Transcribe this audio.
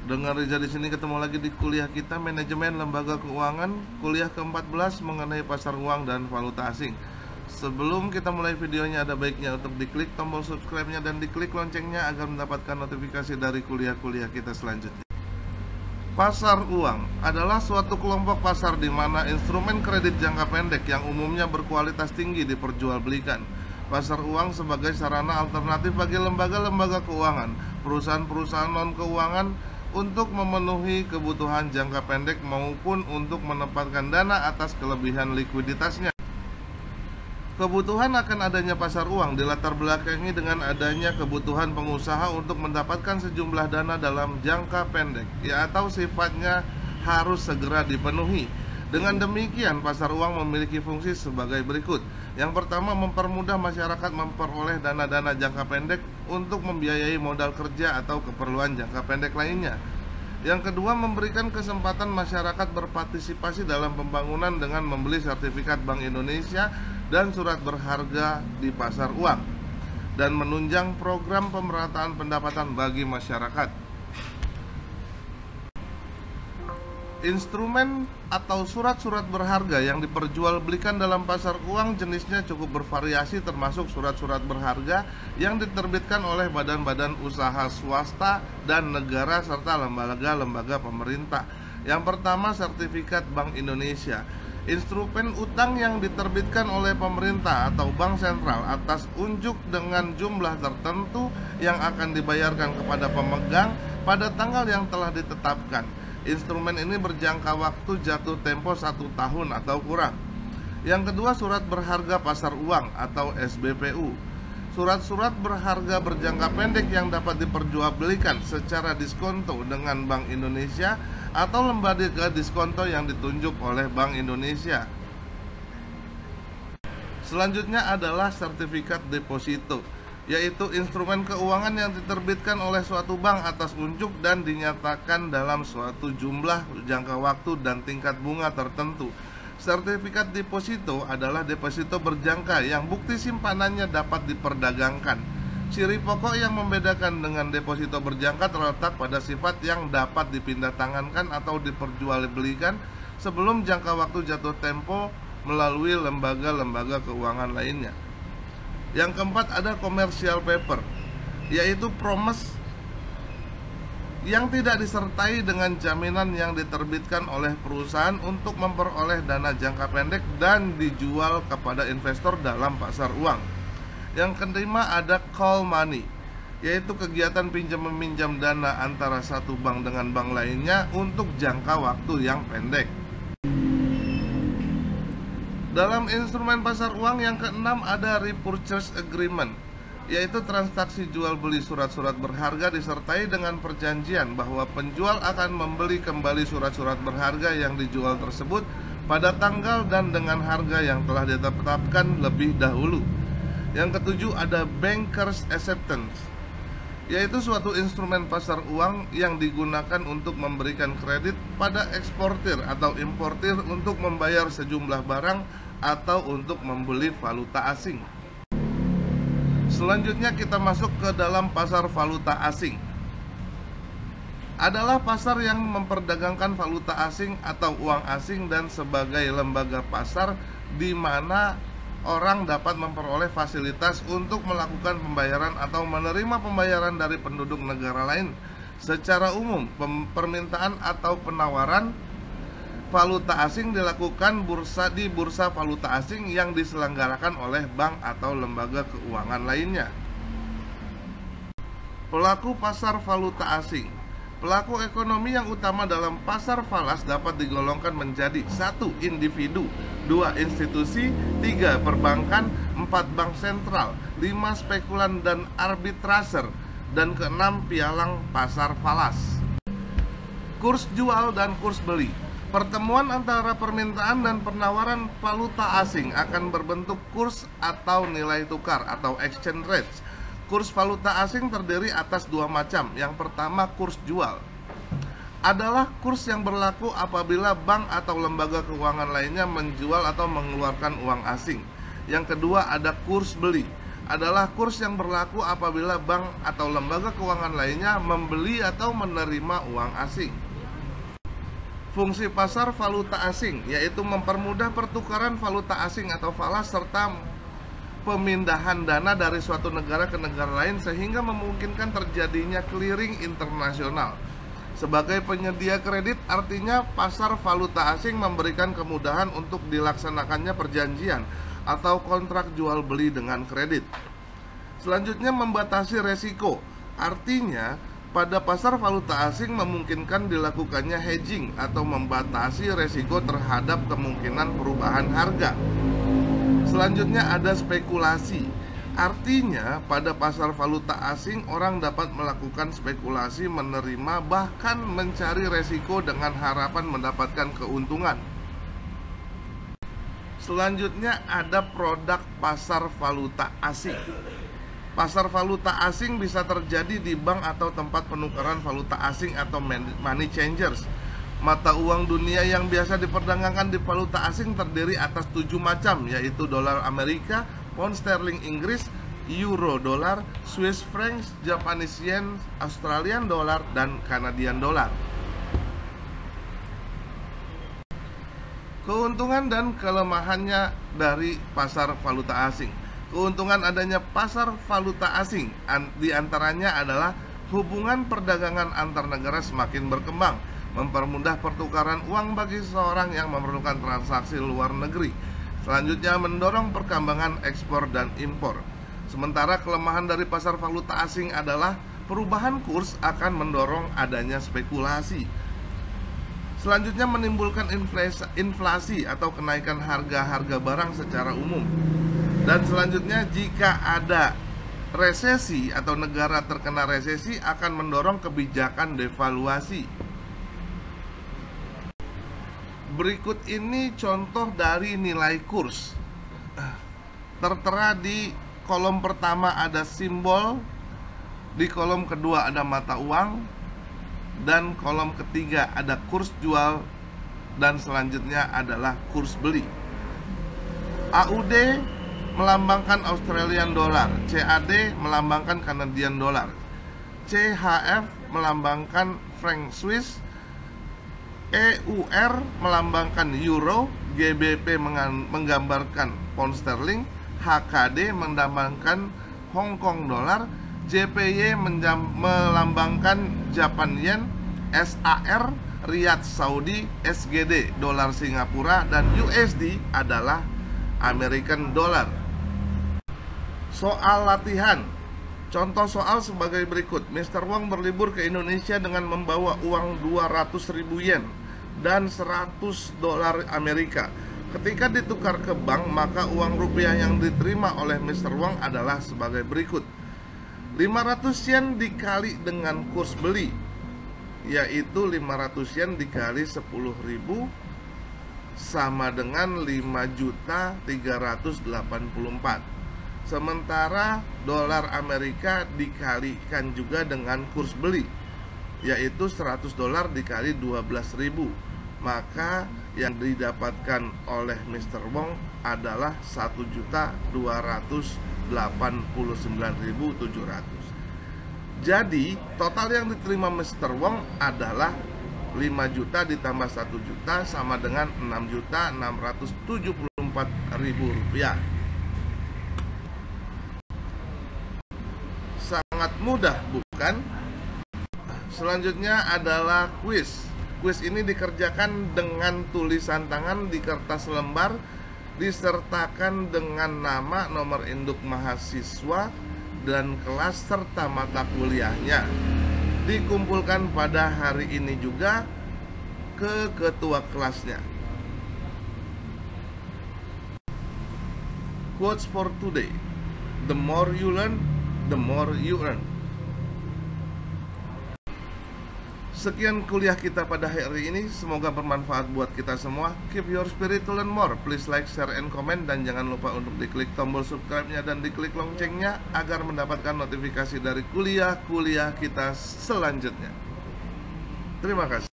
Dengan Riza di sini ketemu lagi di kuliah kita Manajemen Lembaga Keuangan, kuliah ke-14 mengenai pasar uang dan valuta asing. Sebelum kita mulai videonya, ada baiknya untuk diklik tombol subscribe-nya dan diklik loncengnya agar mendapatkan notifikasi dari kuliah-kuliah kita selanjutnya. Pasar uang adalah suatu kelompok pasar di mana instrumen kredit jangka pendek yang umumnya berkualitas tinggi diperjualbelikan. Pasar uang sebagai sarana alternatif bagi lembaga-lembaga keuangan, perusahaan-perusahaan non-keuangan untuk memenuhi kebutuhan jangka pendek maupun untuk menempatkan dana atas kelebihan likuiditasnya. Kebutuhan akan adanya pasar uang dilatar belakangi dengan adanya kebutuhan pengusaha untuk mendapatkan sejumlah dana dalam jangka pendek, ya atau sifatnya harus segera dipenuhi. Dengan demikian, pasar uang memiliki fungsi sebagai berikut. Yang pertama, mempermudah masyarakat memperoleh dana-dana jangka pendek untuk membiayai modal kerja atau keperluan jangka pendek lainnya. Yang kedua, memberikan kesempatan masyarakat berpartisipasi dalam pembangunan dengan membeli sertifikat Bank Indonesia dan surat berharga di pasar uang, dan menunjang program pemerataan pendapatan bagi masyarakat. Instrumen atau surat-surat berharga yang diperjualbelikan dalam pasar uang jenisnya cukup bervariasi, termasuk surat-surat berharga yang diterbitkan oleh badan-badan usaha swasta dan negara serta lembaga-lembaga pemerintah. Yang pertama, sertifikat Bank Indonesia. Instrumen utang yang diterbitkan oleh pemerintah atau bank sentral atas unjuk dengan jumlah tertentu yang akan dibayarkan kepada pemegang pada tanggal yang telah ditetapkan. Instrumen ini berjangka waktu jatuh tempo 1 tahun atau kurang. Yang kedua, surat berharga pasar uang atau SBPU. Surat-surat berharga berjangka pendek yang dapat diperjualbelikan secara diskonto dengan Bank Indonesia atau lembaga diskonto yang ditunjuk oleh Bank Indonesia. Selanjutnya adalah sertifikat deposito, yaitu instrumen keuangan yang diterbitkan oleh suatu bank atas unjuk dan dinyatakan dalam suatu jumlah, jangka waktu, dan tingkat bunga tertentu. Sertifikat deposito adalah deposito berjangka yang bukti simpanannya dapat diperdagangkan. Ciri pokok yang membedakan dengan deposito berjangka terletak pada sifat yang dapat dipindah tangankan atau diperjualbelikan sebelum jangka waktu jatuh tempo melalui lembaga-lembaga keuangan lainnya. Yang keempat, ada commercial paper, yaitu promise yang tidak disertai dengan jaminan yang diterbitkan oleh perusahaan untuk memperoleh dana jangka pendek dan dijual kepada investor dalam pasar uang. Yang kelima, ada call money, yaitu kegiatan pinjam-meminjam dana antara satu bank dengan bank lainnya untuk jangka waktu yang pendek. Dalam instrumen pasar uang yang keenam ada repurchase agreement, yaitu transaksi jual beli surat-surat berharga disertai dengan perjanjian bahwa penjual akan membeli kembali surat-surat berharga yang dijual tersebut pada tanggal dan dengan harga yang telah ditetapkan lebih dahulu. Yang ketujuh, ada bankers acceptance, yaitu suatu instrumen pasar uang yang digunakan untuk memberikan kredit pada eksportir atau importir untuk membayar sejumlah barang atau untuk membeli valuta asing. Selanjutnya kita masuk ke dalam pasar valuta asing. Adalah pasar yang memperdagangkan valuta asing atau uang asing dan sebagai lembaga pasar di mana orang dapat memperoleh fasilitas untuk melakukan pembayaran atau menerima pembayaran dari penduduk negara lain. Secara umum, permintaan atau penawaran valuta asing dilakukan di bursa valuta asing yang diselenggarakan oleh bank atau lembaga keuangan lainnya. Pelaku pasar valuta asing. Pelaku ekonomi yang utama dalam pasar falas dapat digolongkan menjadi 1. Individu, 2. Institusi, 3. Perbankan, 4. Bank sentral, 5. Spekulan dan arbitraser, dan ke-6 pialang pasar falas. Kurs jual dan kurs beli. Pertemuan antara permintaan dan penawaran valuta asing akan berbentuk kurs atau nilai tukar atau exchange rates. Kurs valuta asing terdiri atas dua macam. Yang pertama, kurs jual. Adalah kurs yang berlaku apabila bank atau lembaga keuangan lainnya menjual atau mengeluarkan uang asing. Yang kedua, ada kurs beli. adalah kurs yang berlaku apabila bank atau lembaga keuangan lainnya membeli atau menerima uang asing. Fungsi pasar valuta asing yaitu mempermudah pertukaran valuta asing atau falas serta pemindahan dana dari suatu negara ke negara lain sehingga memungkinkan terjadinya clearing internasional. Sebagai penyedia kredit, artinya pasar valuta asing memberikan kemudahan untuk dilaksanakannya perjanjian atau kontrak jual beli dengan kredit. Selanjutnya, membatasi resiko. Artinya, pada pasar valuta asing memungkinkan dilakukannya hedging atau membatasi resiko terhadap kemungkinan perubahan harga. Selanjutnya ada spekulasi. Artinya, pada pasar valuta asing orang dapat melakukan spekulasi, menerima, bahkan mencari resiko dengan harapan mendapatkan keuntungan. Selanjutnya ada produk pasar valuta asing. Pasar valuta asing bisa terjadi di bank atau tempat penukaran valuta asing atau money changers. Mata uang dunia yang biasa diperdagangkan di valuta asing terdiri atas 7 macam, yaitu dolar Amerika, pound sterling Inggris, euro dolar, Swiss francs, Japanese yen, Australian dollar, dan Canadian dollar. Keuntungan dan kelemahannya dari pasar valuta asing. Keuntungan adanya pasar valuta asing diantaranya adalah hubungan perdagangan antar negara semakin berkembang, mempermudah pertukaran uang bagi seseorang yang memerlukan transaksi luar negeri. Selanjutnya, mendorong perkembangan ekspor dan impor. Sementara kelemahan dari pasar valuta asing adalah perubahan kurs akan mendorong adanya spekulasi. Selanjutnya, menimbulkan inflasi atau kenaikan harga-harga barang secara umum. Dan selanjutnya, jika ada resesi atau negara terkena resesi akan mendorong kebijakan devaluasi. Berikut ini contoh dari nilai kurs. Tertera di kolom pertama ada simbol, di kolom kedua ada mata uang, dan kolom ketiga ada kurs jual, dan selanjutnya adalah kurs beli. AUD melambangkan Australian dollar, CAD melambangkan Canadian dollar, CHF melambangkan franc Swiss, EUR melambangkan euro, GBP menggambarkan pound sterling, HKD melambangkan Hong Kong dollar, JPY melambangkan Japan yen, SAR Riyadh Saudi, SGD dolar Singapura, dan USD adalah American dollar. Soal latihan. Contoh soal sebagai berikut. Mr. Wong berlibur ke Indonesia dengan membawa uang 200.000 yen dan 100 dolar Amerika. Ketika ditukar ke bank, maka uang rupiah yang diterima oleh Mr. Wong adalah sebagai berikut. 500 yen dikali dengan kurs beli, yaitu 500 yen dikali 10.000 sama dengan 5.384. Sementara dolar Amerika dikalikan juga dengan kurs beli, yaitu 100 dolar dikali 12.000. Maka yang didapatkan oleh Mr. Wong adalah 1.289.700. Jadi total yang diterima Mr. Wong adalah 5 juta ditambah 1 juta sama dengan 6.674.000 rupiah. Sangat mudah, bukan? Selanjutnya adalah kuis. Kuis ini dikerjakan dengan tulisan tangan di kertas lembar, disertakan dengan nama, nomor induk mahasiswa, dan kelas serta mata kuliahnya. Dikumpulkan pada hari ini juga ke ketua kelasnya. Quotes for today. The more you learn, the more you earn. Sekian kuliah kita pada hari ini. Semoga bermanfaat buat kita semua. Keep your spirit to learn more. Please like, share, and comment. Dan jangan lupa untuk diklik tombol subscribe-nya dan diklik loncengnya agar mendapatkan notifikasi dari kuliah-kuliah kita selanjutnya. Terima kasih.